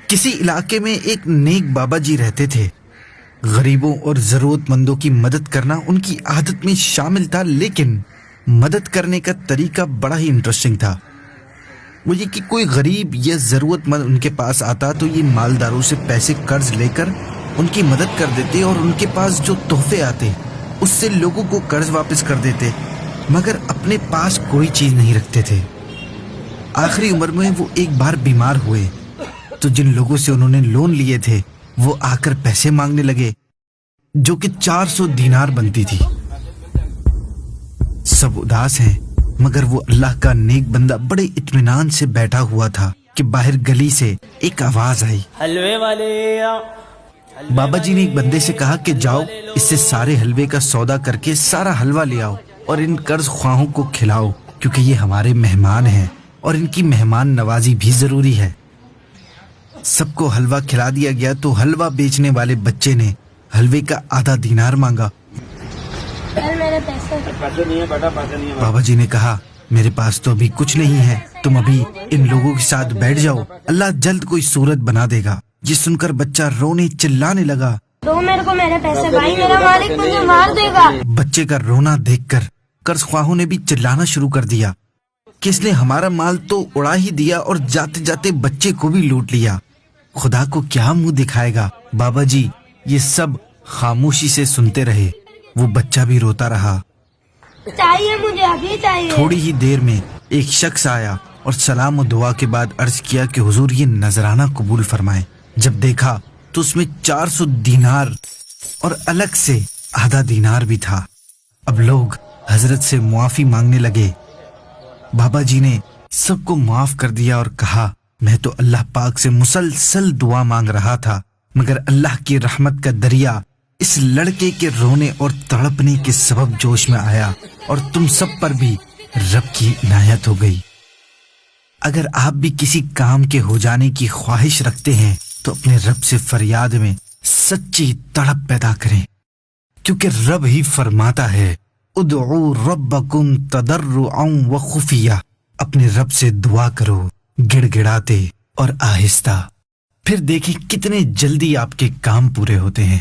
کسی علاقے میں ایک نیک بابا جی رہتے تھے۔ غریبوں اور ضرورت مندوں کی مدد کرنا ان کی عادت میں شامل تھا، لیکن مدد کرنے کا طریقہ بڑا ہی انٹرسٹنگ تھا۔ وہ یہ کہ کوئی غریب یا ضرورت مند ان کے پاس آتا تو یہ مالداروں سے پیسے قرض لے کر ان کی مدد کر دیتے، اور ان کے پاس جو تحفے آتے اس سے لوگوں کو قرض واپس کر دیتے، مگر اپنے پاس کوئی چیز نہیں رکھتے تھے۔ آخری عمر میں وہ ایک بار بیمار ہوئے تو جن لوگوں سے انہوں نے لون لیے تھے وہ آ کر پیسے مانگنے لگے، جو کہ 400 دینار بنتی تھی۔ سب اداس ہیں، مگر وہ اللہ کا نیک بندہ بڑے اطمینان سے بیٹھا ہوا تھا کہ باہر گلی سے ایک آواز آئی۔ حلوے والے بابا جی نے ایک بندے سے کہا کہ جاؤ اس سے سارے حلوے کا سودا کر کے سارا حلوہ لے آؤ اور ان قرض خواہوں کو کھلاؤ، کیونکہ یہ ہمارے مہمان ہیں اور ان کی مہمان نوازی بھی ضروری ہے۔ سب کو حلوہ کھلا دیا گیا تو حلوہ بیچنے والے بچے نے حلوے کا آدھا دینار مانگا۔ میرے پیسے نہیں ہے بیٹا، پیسے نہیں ہے۔ بابا جی نے کہا میرے پاس تو ابھی کچھ نہیں ہے، تم ابھی ان لوگوں کے ساتھ بیٹھ جاؤ، اللہ جلد کوئی صورت بنا دے گا۔ یہ سن کر بچہ رونے چلانے لگا، دو میرے کو میرے پیسے، بھائی میرا مالک مجھے مار دے گا۔ بچے کا رونا دیکھ کر قرض خواہوں نے بھی چلانا شروع کر دیا کہ اس نے ہمارا مال تو اڑا ہی دیا اور جاتے جاتے بچے کو بھی لوٹ لیا، خدا کو کیا منہ دکھائے گا۔ بابا جی یہ سب خاموشی سے سنتے رہے، وہ بچہ بھی روتا رہا۔ چاہیے مجھے، ابھی چاہیے۔ تھوڑی ہی دیر میں ایک شخص آیا اور سلام و دعا کے بعد عرض کیا کہ حضور یہ نذرانہ قبول فرمائیں۔ جب دیکھا تو اس میں 400 دینار اور الگ سے آدھا دینار بھی تھا۔ اب لوگ حضرت سے معافی مانگنے لگے۔ بابا جی نے سب کو معاف کر دیا اور کہا میں تو اللہ پاک سے مسلسل دعا مانگ رہا تھا، مگر اللہ کی رحمت کا دریا اس لڑکے کے رونے اور تڑپنے کے سبب جوش میں آیا اور تم سب پر بھی رب کی عنایت ہو گئی۔ اگر آپ بھی کسی کام کے ہو جانے کی خواہش رکھتے ہیں تو اپنے رب سے فریاد میں سچی تڑپ پیدا کریں، کیونکہ رب ہی فرماتا ہے ادعوا ربکم تضرعا وخفیہ، اپنے رب سے دعا کرو گڑ گڑاتے اور آہستہ، پھر دیکھیں کتنے جلدی آپ کے کام پورے ہوتے ہیں۔